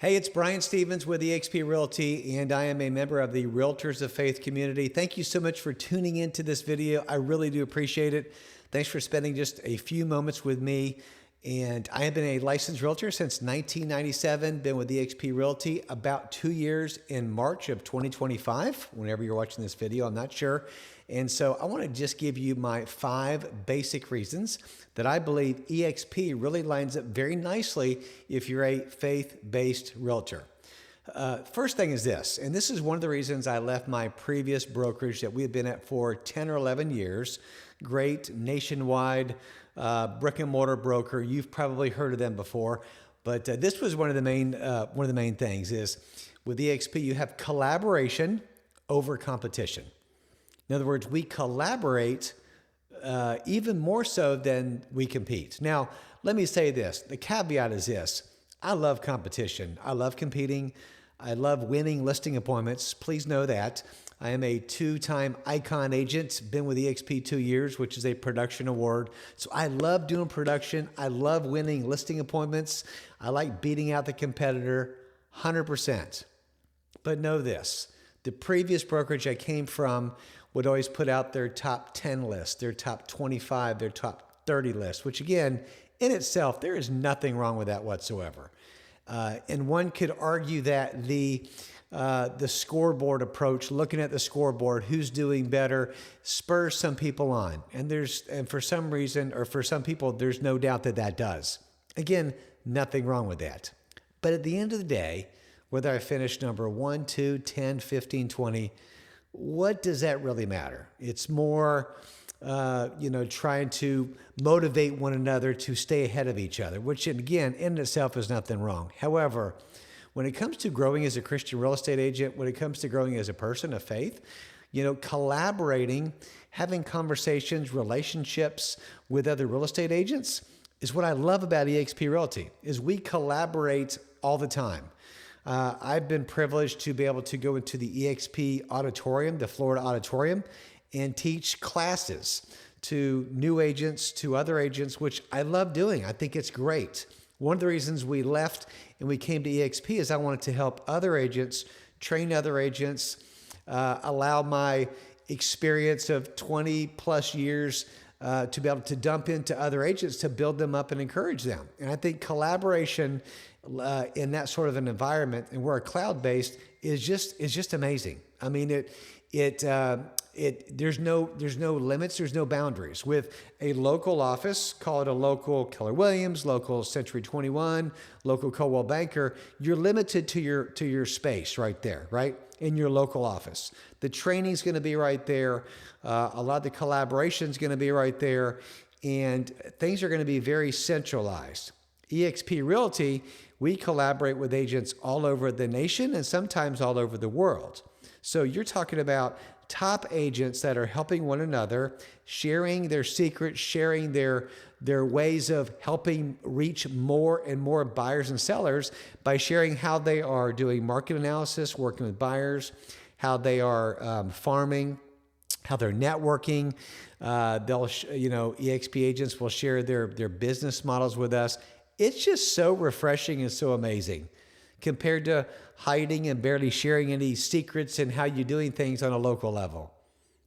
Hey, it's Brian Stevens with eXp Realty, and I am a member of the Realtors of Faith community. Thank you so much for tuning into this video. I really do appreciate it. Thanks for spending just a few moments with me. And I have been a licensed realtor since 1997, been with eXp Realty about 2 years in March of 2025, whenever you're watching this video, I'm not sure. And so I want to just give you my 5 basic reasons that I believe eXp really lines up very nicely if you're a faith-based realtor. First thing is this, and this is one of the reasons I left my previous brokerage that we had been at for 10 or 11 years. Great nationwide brick and mortar broker. You've probably heard of them before, but this was one of the main things is with eXp you have collaboration over competition. In other words, we collaborate even more so than we compete. Now, let me say this. The caveat is this. I love competition. I love competing. I love winning listing appointments. Please know that. I am a 2-time Icon agent, been with eXp 2 years, which is a production award. So I love doing production. I love winning listing appointments. I like beating out the competitor 100%. But know this, the previous brokerage I came from would always put out their top 10 lists, their top 25, their top 30 lists, which again, in itself, there is nothing wrong with that whatsoever. And one could argue that the scoreboard approach, looking at the scoreboard, who's doing better, spurs some people on. And for some reason, or for some people, there's no doubt that that does. Again, nothing wrong with that. But at the end of the day, whether I finish number 1, 2, 10, 15, 20, what does that really matter? It's more, trying to motivate one another to stay ahead of each other, which again, in itself is nothing wrong. However, when it comes to growing as a Christian real estate agent, when it comes to growing as a person of faith, collaborating, having conversations, relationships with other real estate agents is what I love about eXp Realty, is we collaborate all the time. I've been privileged to be able to go into the eXp auditorium, the Florida auditorium, and teach classes to new agents, to other agents, which I love doing. I think it's great. One of the reasons we left and we came to eXp is I wanted to help other agents, train other agents, allow my experience of 20 plus years to be able to dump into other agents to build them up and encourage them. And I think collaboration in that sort of an environment, and we're cloud-based, is just amazing. I mean, there's no limits, there's no boundaries. With a local office, call it a local Keller Williams, local Century 21, local Coldwell Banker, you're limited to your space right there, right? In your local office. The training's going to be right there. A lot of the collaboration's going to be right there, and things are going to be very centralized. eXp Realty, we collaborate with agents all over the nation and sometimes all over the world. So you're talking about top agents that are helping one another, sharing their secrets, sharing their ways of helping reach more and more buyers and sellers by sharing how they are doing market analysis, working with buyers, how they are farming, how they're networking. eXp agents will share their business models with us. It's just so refreshing and so amazing compared to hiding and barely sharing any secrets and how you're doing things on a local level.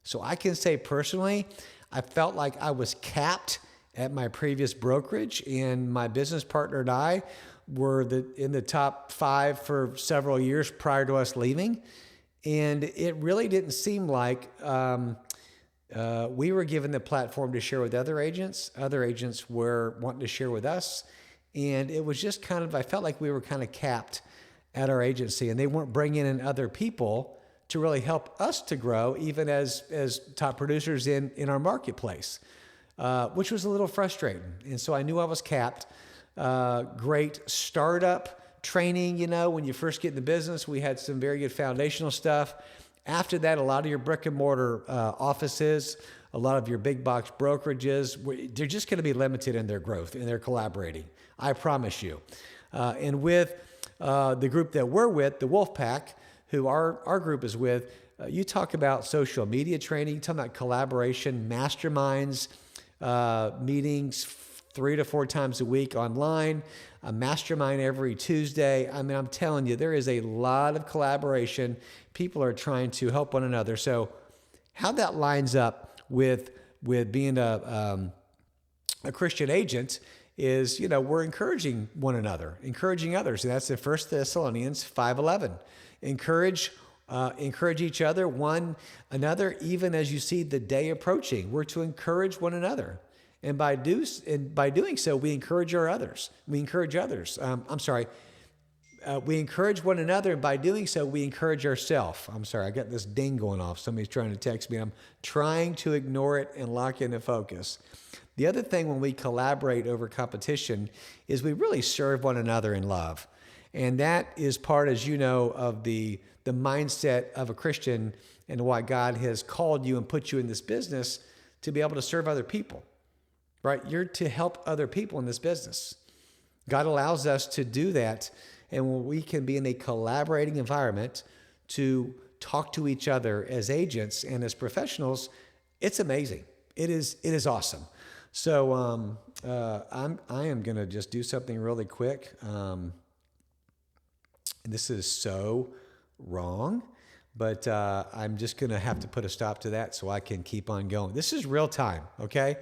So I can say personally, I felt like I was capped at my previous brokerage, and my business partner and I were in the top 5 for several years prior to us leaving. And it really didn't seem like we were given the platform to share with other agents. Other agents were wanting to share with us. And it was just I felt like we were kind of capped at our agency, and they weren't bringing in other people to really help us to grow, even as top producers in our marketplace, which was a little frustrating. And so I knew I was capped. Great startup training, when you first get in the business, we had some very good foundational stuff. After that, a lot of your brick and mortar offices, a lot of your big box brokerages, they're just going to be limited in their growth and their collaborating. I promise you. And with the group that we're with, the Wolf Pack, who our group is with, you talk about social media training, you talk about collaboration, masterminds, meetings, 3 to 4 times a week online, a mastermind every Tuesday. I mean, I'm telling you, there is a lot of collaboration. People are trying to help one another. So how that lines up with being a Christian agent is, we're encouraging one another, encouraging others. And that's in 1 Thessalonians 5:11. Encourage each other, one another, even as you see the day approaching. We're to encourage one another. And by doing so, we encourage others. We encourage others. We encourage one another, and by doing so, we encourage ourselves. I'm sorry, I got this ding going off. Somebody's trying to text me. I'm trying to ignore it and lock into focus. The other thing when we collaborate over competition is we really serve one another in love. And that is part, as you know, of the mindset of a Christian and why God has called you and put you in this business to be able to serve other people, right? You're to help other people in this business. God allows us to do that. And when we can be in a collaborating environment to talk to each other as agents and as professionals, it's amazing. It is awesome. So I am going to just do something really quick. This is so wrong, but I'm just going to have to put a stop to that so I can keep on going. This is real time, okay?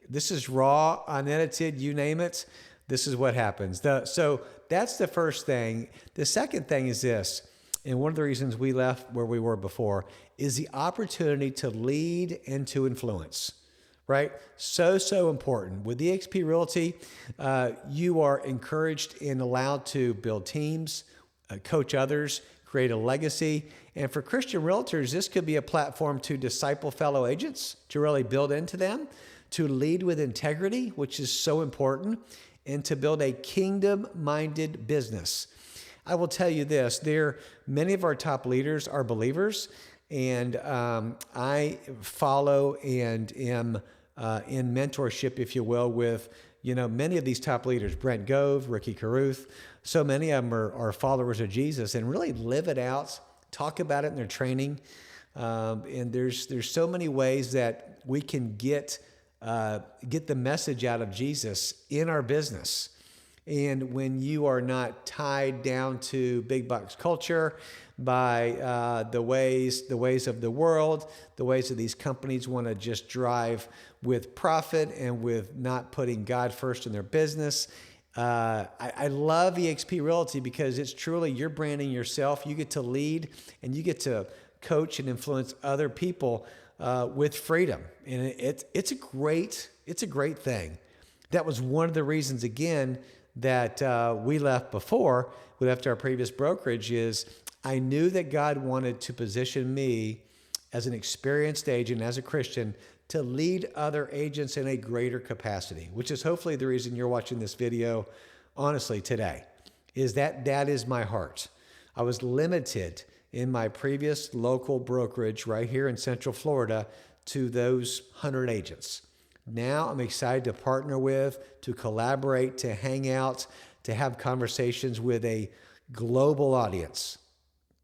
This is raw, unedited, you name it. This is what happens. So that's the first thing. The second thing is this, and one of the reasons we left where we were before is the opportunity to lead and to influence, right? So important. With eXp Realty, you are encouraged and allowed to build teams, coach others, create a legacy. And for Christian realtors, this could be a platform to disciple fellow agents, to really build into them, to lead with integrity, which is so important, and to build a kingdom-minded business. I will tell you this, many of our top leaders are believers, and I follow and am in mentorship, if you will, with many of these top leaders, Brent Gove, Ricky Carruth. So many of them are followers of Jesus and really live it out, talk about it in their training. And there's so many ways that we can get the message out of Jesus in our business. And when you are not tied down to big box culture by the ways of the world, the ways that these companies want to just drive with profit and with not putting God first in their business. I love eXp Realty because it's truly you're branding yourself. You get to lead and you get to coach and influence other people with freedom. And it's a great thing. That was one of the reasons, again, that we left before. We left our previous brokerage is I knew that God wanted to position me as an experienced agent, as a Christian, to lead other agents in a greater capacity, which is hopefully the reason you're watching this video, honestly, today, is that is my heart. I was limited in my previous local brokerage right here in Central Florida to those 100 agents. Now I'm excited to partner with, to collaborate, to hang out, to have conversations with a global audience.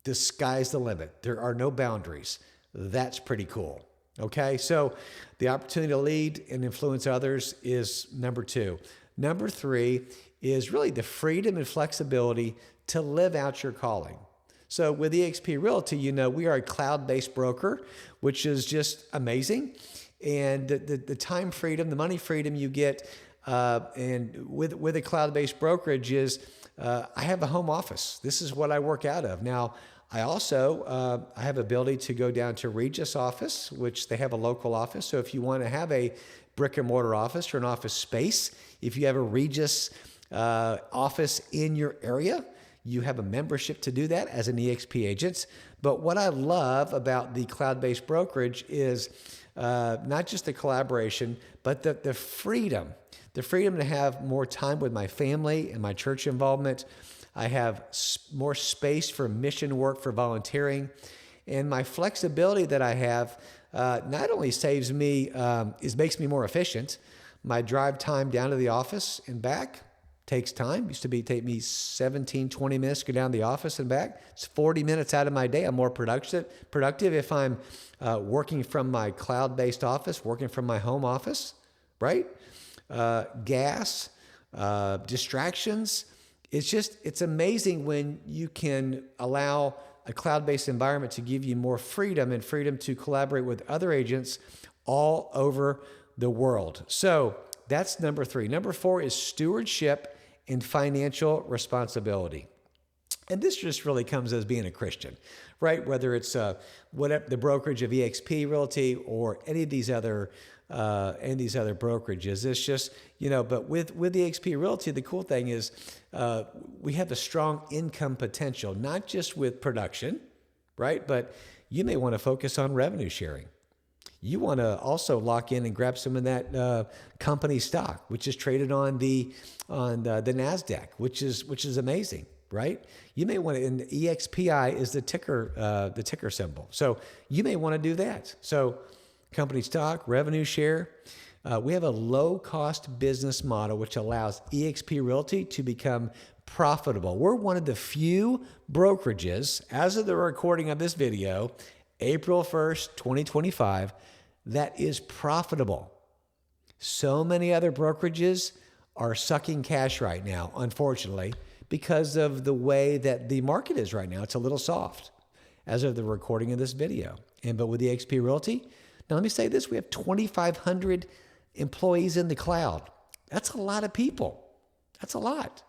The sky's the limit. There are no boundaries. That's pretty cool. Okay, so the opportunity to lead and influence others is number 2. Number 3 is really the freedom and flexibility to live out your calling. So with eXp Realty, we are a cloud-based broker, which is just amazing. And the time freedom, the money freedom you get, and with a cloud-based brokerage is I have a home office. This is what I work out of. Now, I also I have ability to go down to Regis office, which they have a local office. So if you want to have a brick and mortar office or an office space, if you have a Regis office in your area, you have a membership to do that as an eXp agent. But what I love about the cloud-based brokerage is not just the collaboration, but the freedom to have more time with my family and my church involvement. I have more space for mission work, for volunteering, and my flexibility that I have not only saves me, makes me more efficient. My drive time down to the office and back takes time. Used to take me 17, 20 minutes to go down to the office and back. It's 40 minutes out of my day. I'm more productive if I'm working from my cloud-based office, working from my home office, right? gas, distractions. It's amazing when you can allow a cloud-based environment to give you more freedom and freedom to collaborate with other agents all over the world. So that's number 3. Number 4 is stewardship and financial responsibility. And this just really comes as being a Christian, right? Whether it's whatever the brokerage of eXp Realty or any of these other brokerages, it's just, but with the eXp Realty, the cool thing is we have a strong income potential, not just with production, right? But you may want to focus on revenue sharing. You want to also lock in and grab some of that company stock, which is traded on the NASDAQ, which is amazing, right? You may want to, and EXPI is the ticker symbol. So you may want to do that. So company stock, revenue share. We have a low-cost business model which allows eXp Realty to become profitable. We're one of the few brokerages, as of the recording of this video, April 1st, 2025, that is profitable. So many other brokerages are sucking cash right now, unfortunately, because of the way that the market is right now. It's a little soft as of the recording of this video. But with the eXp Realty, now let me say this, we have 2,500 employees in the cloud. That's a lot of people. That's a lot.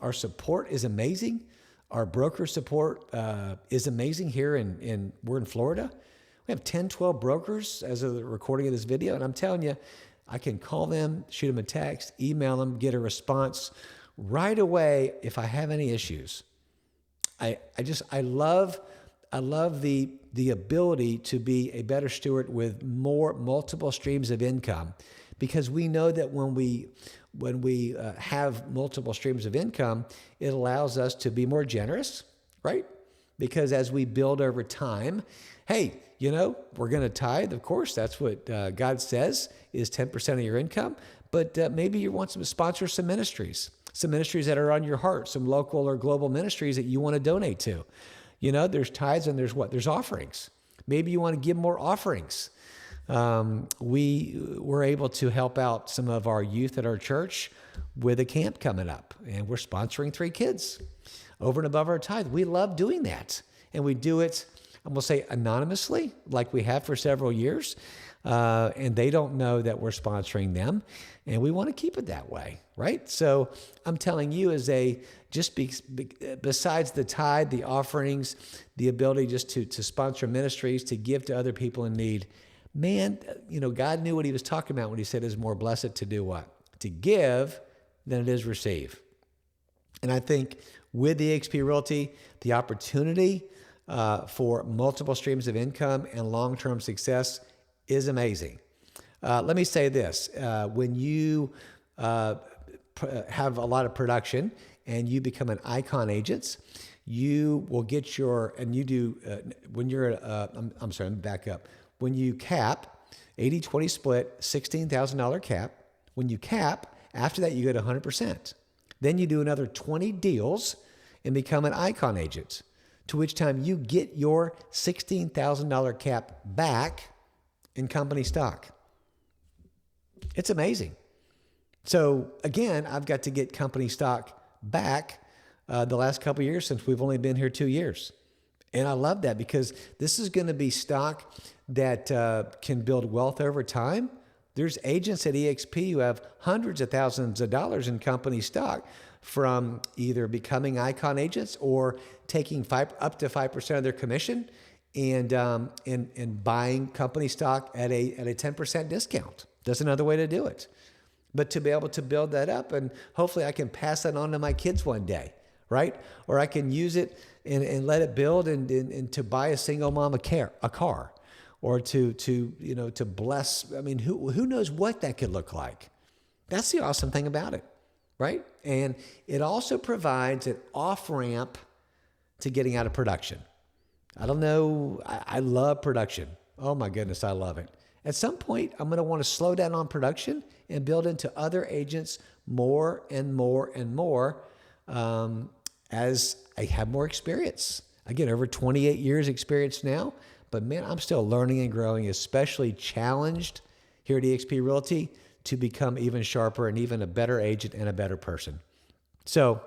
Our support is amazing. Our broker support is amazing here we're in Florida. We have 10, 12 brokers as of the recording of this video. And I'm telling you, I can call them, shoot them a text, email them, get a response right away if I have any issues. I love the ability to be a better steward with more multiple streams of income, because we know that when we have multiple streams of income, it allows us to be more generous, right? Because as we build over time, hey, we're going to tithe. Of course, that's what God says is 10% of your income. But maybe you want to sponsor some ministries that are on your heart, some local or global ministries that you want to donate to. There's tithes and there's offerings. Maybe you want to give more offerings. We were able to help out some of our youth at our church with a camp coming up, and we're sponsoring 3 kids over and above our tithe. We love doing that, and we do it, I'm going to say anonymously, like we have for several years, and they don't know that we're sponsoring them, and we want to keep it that way, right? So I'm telling you, besides the tithe, the offerings, the ability just to sponsor ministries, to give to other people in need, man, God knew what he was talking about when he said it's more blessed to do what? To give than it is receive. And I think with the eXp Realty, the opportunity for multiple streams of income and long-term success is amazing. Let me say this. When you have a lot of production and you become an icon agent, you will get when you're, I'm sorry, let me back up. When you cap, 80-20 split, $16,000 cap, when you cap, after that you get 100%. Then you do another 20 deals and become an icon agent, to which time you get your $16,000 cap back in company stock. It's amazing. So again, I've got to get company stock back the last couple of years since we've only been here 2 years. And I love that because this is going to be stock that can build wealth over time. There's agents at eXp who have hundreds of thousands of dollars in company stock from either becoming icon agents or taking up to 5% of their commission and buying company stock at a 10% discount. That's another way to do it. But to be able to build that up, and hopefully I can pass that on to my kids one day, right? Or I can use it and let it build and to buy a single mom a car, or to bless. I mean, who knows what that could look like? That's the awesome thing about it, right? And it also provides an off-ramp to getting out of production. I don't know. I love production. Oh my goodness, I love it. At some point, I'm going to want to slow down on production and build into other agents more and more and more as I have more experience. I get over 28 years experience now, but man, I'm still learning and growing, especially challenged here at eXp Realty to become even sharper and even a better agent and a better person. So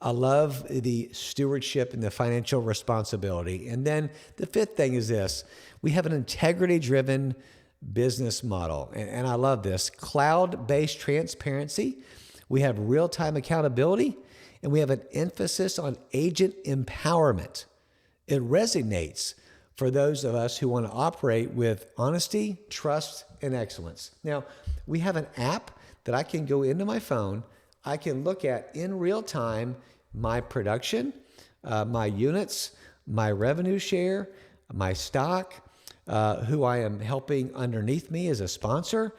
I love the stewardship and the financial responsibility. And then the fifth thing is this: we have an integrity-driven business model. And I love this: cloud-based transparency. We have real-time accountability, and we have an emphasis on agent empowerment. It resonates for those of us who want to operate with honesty, trust, and excellence. Now, we have an app that I can go into my phone. I can look at in real time my production, my units, my revenue share, my stock, who I am helping underneath me as a sponsor,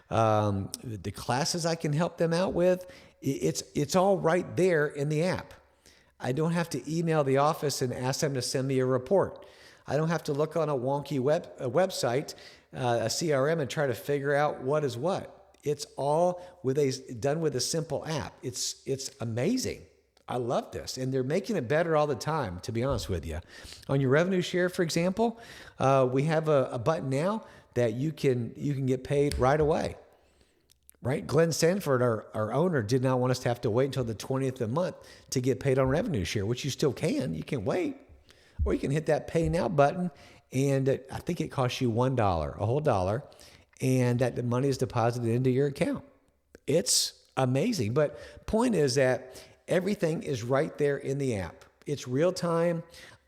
the classes I can help them out with. It's all right there in the app. I don't have to email the office and ask them to send me a report. I don't have to look on a wonky website, a CRM, and try to figure out what is what. It's all done with a simple app. It's amazing. I love this, and they're making it better all the time, to be honest with you. On your revenue share, for example, we have a button now that you can get paid right away. Right? Glenn Sanford, our owner, did not want us to have to wait until the 20th of the month to get paid on revenue share, which you still can. You can wait, or you can hit that Pay Now button, and I think it costs you $1, a whole dollar, and that the money is deposited into your account. It's amazing. But point is that everything is right there in the app. It's real time.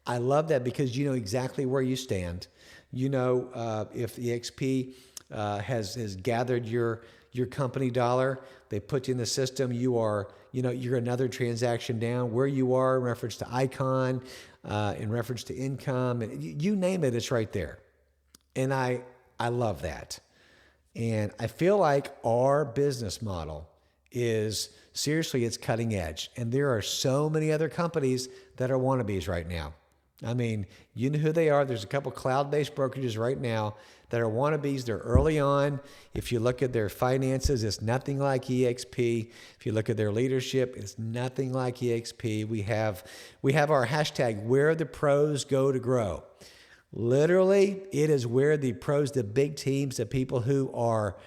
I love that because you know exactly where you stand. You know if the eXp has gathered your company dollar, they put you in the system. You're another transaction down. Where you are in reference to icon, in reference to income, and you name it, it's right there. And I love that. And I feel like our business model is seriously, it's cutting edge. And there are so many other companies that are wannabes right now. I mean, you know who they are. There's a couple cloud-based brokerages right now that are wannabes. They're early on. If you look at their finances, it's nothing like eXp. If you look at their leadership, it's nothing like eXp. We have our hashtag, where the pros go to grow. Literally, it is where the pros, the big teams, the people who are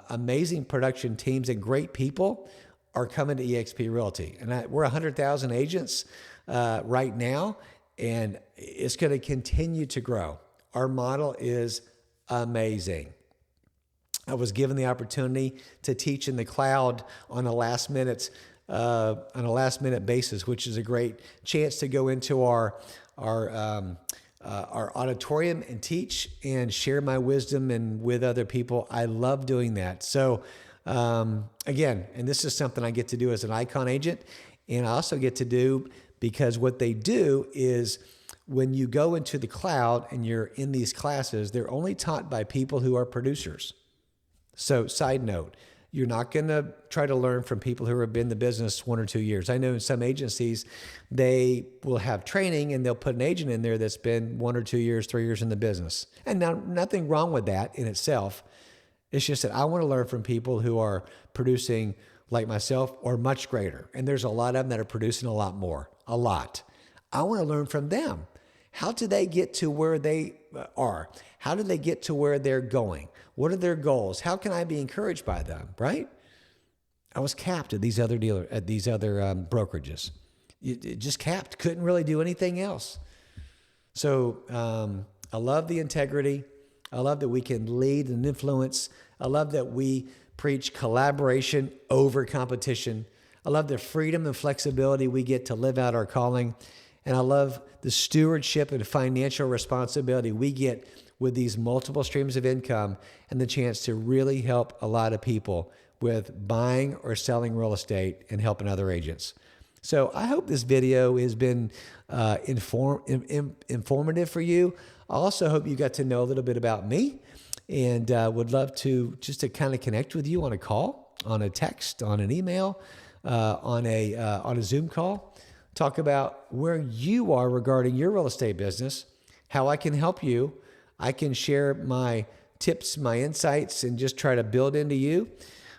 amazing production teams and great people are coming to eXp Realty. And we're 100,000 agents right now, and it's going to continue to grow. Our model is amazing. I was given the opportunity to teach in the cloud on a last minute basis, which is a great chance to go into our auditorium and teach and share my wisdom and with other people. I love doing that. So again, and this is something I get to do as an icon agent, and I also get to do because what they do is when you go into the cloud and you're in these classes, they're only taught by people who are producers. So side note, you're not going to try to learn from people who have been in the business 1 or 2 years. I know in some agencies, they will have training and they'll put an agent in there that's been 1 or 2 years, 3 years in the business. And now nothing wrong with that in itself. It's just that I want to learn from people who are producing like myself or much greater. And there's a lot of them that are producing a lot more, a lot. I want to learn from them. How do they get to where they are? How do they get to where they're going? What are their goals? How can I be encouraged by them, right? I was capped at these other brokerages. Just capped, couldn't really do anything else. So I love the integrity. I love that we can lead and influence. I love that we preach collaboration over competition. I love the freedom and flexibility we get to live out our calling. And I love the stewardship and financial responsibility we get with these multiple streams of income and the chance to really help a lot of people with buying or selling real estate and helping other agents. So I hope this video has been informative for you. I also hope you got to know a little bit about me, and would love to just to kind of connect with you on a call, on a text, on an email, on a Zoom call. Talk about where you are regarding your real estate business, how I can help you. I can share my tips, my insights, and just try to build into you.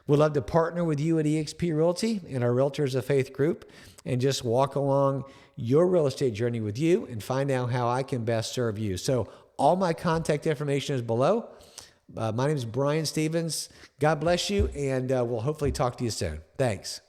We'd love to partner with you at eXp Realty and our Realtors of Faith group and just walk along your real estate journey with you and find out how I can best serve you. So all my contact information is below. My name is Brian Stevens. God bless you, and we'll hopefully talk to you soon. Thanks.